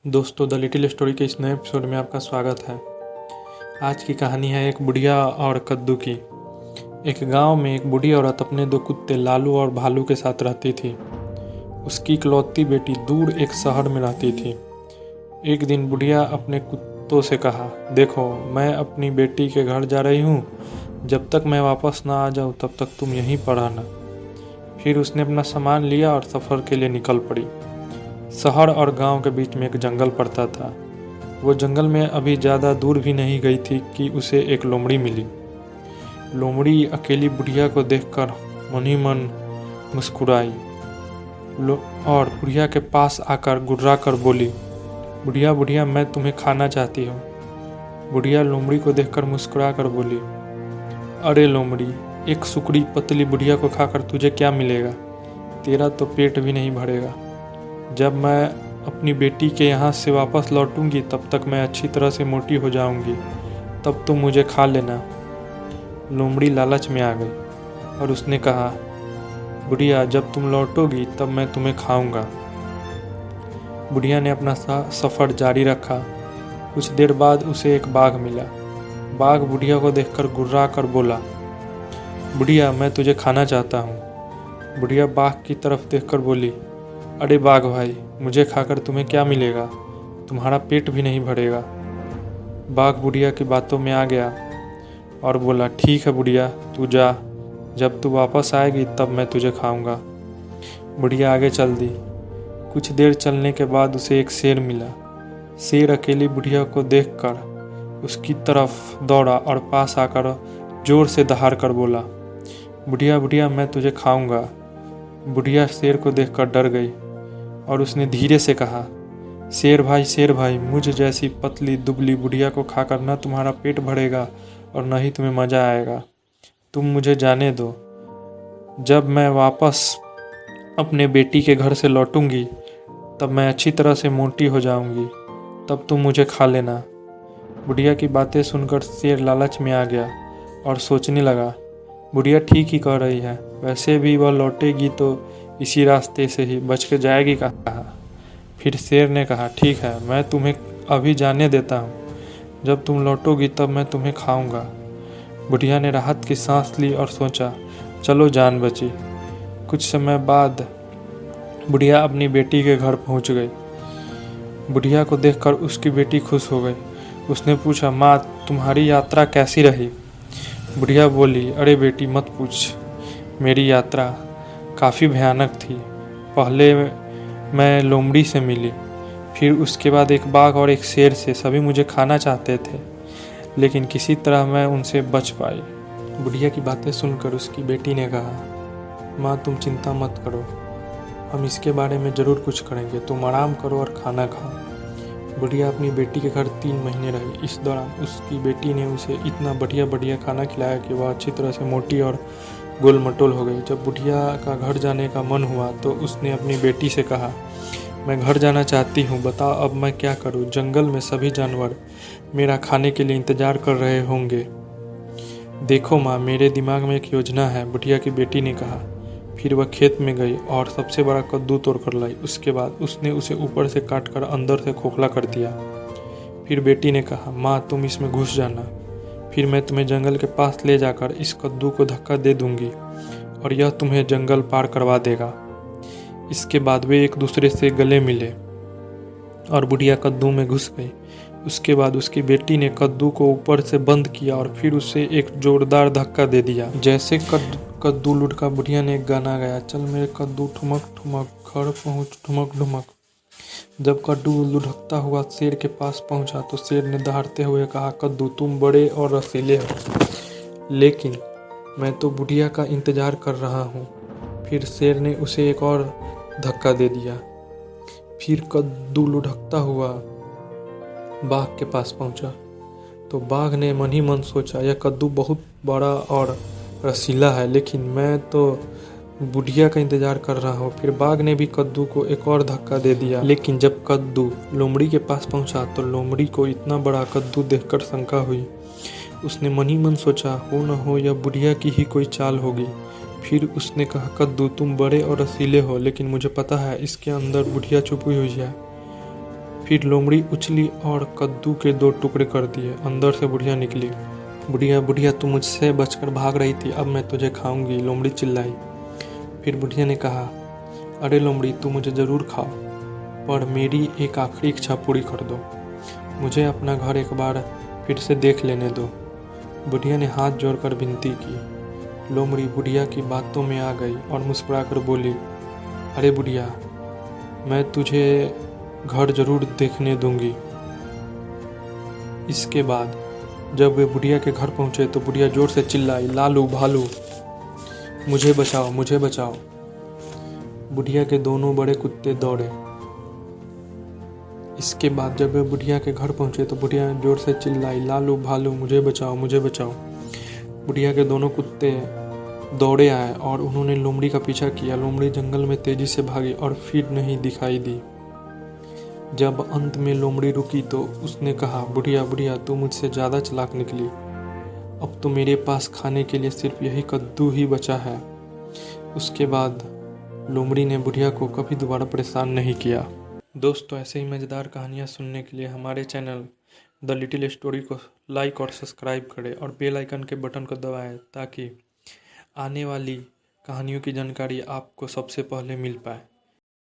दोस्तों, the little story के इस नए एपिसोड में आपका स्वागत है। आज की कहानी है एक बुढ़िया और कद्दू की। एक गांव में एक बूढ़ी औरत अपने दो कुत्ते लालू और भालू के साथ रहती थी। उसकी इकलौती बेटी दूर एक शहर में रहती थी। एक दिन बुढ़िया अपने कुत्तों से कहा, देखो, मैं अपनी बेटी के घर जा रही हूँ। जब तक मैं वापस ना आ जाऊँ तब तक तुम यहीं पर रहना। फिर उसने अपना सामान लिया और सफ़र के लिए निकल पड़ी। शहर और गांव के बीच में एक जंगल पड़ता था। वो जंगल में अभी ज़्यादा दूर भी नहीं गई थी कि उसे एक लोमड़ी मिली। लोमड़ी अकेली बुढ़िया को देखकर मन ही मन मुस्कुराई और बुढ़िया के पास आकर गुर्रा कर बोली, बुढ़िया बुढ़िया, मैं तुम्हें खाना चाहती हूँ। बुढ़िया लोमड़ी को देखकर मुस्कुरा कर बोली, अरे लोमड़ी, एक सुकड़ी पतली बुढ़िया को खाकर तुझे क्या मिलेगा? तेरा तो पेट भी नहीं भरेगा। जब मैं अपनी बेटी के यहाँ से वापस लौटूंगी तब तक मैं अच्छी तरह से मोटी हो जाऊंगी, तब तुम मुझे खा लेना। लोमड़ी लालच में आ गई और उसने कहा, बुढ़िया, जब तुम लौटोगी तब मैं तुम्हें खाऊंगा। बुढ़िया ने अपना सफ़र जारी रखा। कुछ देर बाद उसे एक बाघ मिला। बाघ बुढ़िया को देखकर गुर्रा कर बोला, बुढ़िया, मैं तुझे खाना चाहता हूँ। बुढ़िया बाघ की तरफ देखकर बोली, अरे बाघ भाई, मुझे खाकर तुम्हें क्या मिलेगा? तुम्हारा पेट भी नहीं भरेगा। बाघ बुढ़िया की बातों में आ गया और बोला, ठीक है बुढ़िया, तू जा। जब तू वापस आएगी तब मैं तुझे खाऊंगा। बुढ़िया आगे चल दी। कुछ देर चलने के बाद उसे एक शेर मिला। शेर अकेली बुढ़िया को देखकर उसकी तरफ दौड़ा और पास आकर जोर से दहाड़ कर बोला, बुढ़िया बुढ़िया, मैं तुझे खाऊंगा। बुढ़िया शेर को देखकर डर गई और उसने धीरे से कहा, शेर भाई, मुझ जैसी पतली दुबली बुढ़िया को खाकर न तुम्हारा पेट भरेगा और न ही तुम्हें मज़ा आएगा। तुम मुझे जाने दो। जब मैं वापस अपने बेटी के घर से लौटूंगी तब मैं अच्छी तरह से मोटी हो जाऊंगी, तब तुम मुझे खा लेना। बुढ़िया की बातें सुनकर शेर लालच में आ गया और सोचने लगा, बुढ़िया ठीक ही कह रही है, वैसे भी वह लौटेगी तो इसी रास्ते से ही, बच के जाएगी कहाँ। फिर शेर ने कहा, ठीक है, मैं तुम्हें अभी जाने देता हूँ। जब तुम लौटोगी तब मैं तुम्हें खाऊंगा। बुढ़िया ने राहत की सांस ली और सोचा, चलो जान बची। कुछ समय बाद बुढ़िया अपनी बेटी के घर पहुँच गई। बुढ़िया को देखकर उसकी बेटी खुश हो गई। उसने पूछा, माँ, तुम्हारी यात्रा कैसी रही? बुढ़िया बोली, अरे बेटी, मत पूछ। मेरी यात्रा काफ़ी भयानक थी। पहले मैं लोमड़ी से मिली, फिर उसके बाद एक बाघ और एक शेर से। सभी मुझे खाना चाहते थे, लेकिन किसी तरह मैं उनसे बच पाई। बुढ़िया की बातें सुनकर उसकी बेटी ने कहा, माँ, तुम चिंता मत करो, हम इसके बारे में ज़रूर कुछ करेंगे। तुम आराम करो और खाना खाओ। बुढ़िया अपनी बेटी के घर 3 महीने रही। इस दौरान उसकी बेटी ने उसे इतना बढ़िया खाना खिलाया कि वह अच्छी तरह से मोटी और गोल मटोल हो गई। जब बुढ़िया का घर जाने का मन हुआ तो उसने अपनी बेटी से कहा, मैं घर जाना चाहती हूँ, बताओ अब मैं क्या करूँ? जंगल में सभी जानवर मेरा खाने के लिए इंतज़ार कर रहे होंगे। देखो माँ, मेरे दिमाग में एक योजना है, बुढ़िया की बेटी ने कहा। फिर वह खेत में गई और सबसे बड़ा कद्दू तोड़ कर लाई। उसके बाद उसने उसे ऊपर से काटकर अंदर से खोखला कर दिया। फिर बेटी ने कहा, माँ, तुम इसमें घुस जाना, फिर मैं तुम्हें जंगल के पास ले जाकर इस कद्दू को धक्का दे दूंगी और यह तुम्हें जंगल पार करवा देगा। इसके बाद वे एक दूसरे से गले मिले और बुढ़िया कद्दू में घुस गई। उसके बाद उसकी बेटी ने कद्दू को ऊपर से बंद किया और फिर उसे एक जोरदार धक्का दे दिया। जैसे कद्दू लुढ़का, बुढ़िया ने एक गाना गाया, चल मेरे कद्दू ठुमक ठुमक, घर पहुँच ठुमक ढुमक। जब कद्दू लुढ़कता हुआ शेर के पास पहुंचा तो शेर ने दहाड़ते हुए कहा, कद्दू, तुम बड़े और रसीले हो, लेकिन मैं तो बुढ़िया का इंतजार कर रहा हूँ। फिर शेर ने उसे एक और धक्का दे दिया। फिर कद्दू लुढ़कता हुआ बाघ के पास पहुंचा तो बाघ ने मन ही मन सोचा, यह कद्दू बहुत बड़ा और रसीला है, लेकिन मैं तो बुढ़िया का इंतजार कर रहा हूँ। फिर बाघ ने भी कद्दू को एक और धक्का दे दिया। लेकिन जब कद्दू लोमड़ी के पास पहुंचा तो लोमड़ी को इतना बड़ा कद्दू देखकर शंका हुई। उसने मन ही मन सोचा, हो न हो यह बुढ़िया की ही कोई चाल होगी। फिर उसने कहा, कद्दू, तुम बड़े और रसीले हो, लेकिन मुझे पता है इसके अंदर बुढ़िया छुपी हुई है। फिर लोमड़ी उछली और कद्दू के 2 टुकड़े कर दिए। अंदर से बुढ़िया निकली। बुढ़िया बुढ़िया, तू मुझसे बचकर भाग रही थी, अब मैं तुझे खाऊंगी, लोमड़ी चिल्लाई। फिर बुढ़िया ने कहा, अरे लोमड़ी, तू मुझे ज़रूर खाओ, पर मेरी एक आखिरी इच्छा पूरी कर दो। मुझे अपना घर एक बार फिर से देख लेने दो। बुढ़िया ने हाथ जोड़कर विनती की। लोमड़ी बुढ़िया की बातों में आ गई और मुस्कुराकर बोली, अरे बुढ़िया, मैं तुझे घर जरूर देखने दूंगी। इसके बाद जब वे बुढ़िया के घर पहुंचे तो बुढ़िया जोर से चिल्लाई, लालू भालू, मुझे बचाओ, मुझे बचाओ। बुढ़िया के दोनों बड़े कुत्ते दौड़े। इसके बाद जब वे बुढ़िया के घर पहुंचे तो बुढ़िया जोर से चिल्लाई, लालू भालू, मुझे बचाओ, मुझे बचाओ। बुढ़िया के दोनों कुत्ते दौड़े आए और उन्होंने लोमड़ी का पीछा किया। लोमड़ी जंगल में तेजी से भागी और फिर नहीं दिखाई दी। जब अंत में लोमड़ी रुकी तो उसने कहा, बुढ़िया बुढ़िया, तू मुझसे ज़्यादा चालाक निकली। अब तो मेरे पास खाने के लिए सिर्फ यही कद्दू ही बचा है। उसके बाद लोमड़ी ने बुढ़िया को कभी दोबारा परेशान नहीं किया। दोस्तों, ऐसे ही मज़ेदार कहानियाँ सुनने के लिए हमारे चैनल द लिटिल स्टोरी को लाइक और सब्सक्राइब करें और बेल आइकन के बटन को दबाएं ताकि आने वाली कहानियों की जानकारी आपको सबसे पहले मिल पाए।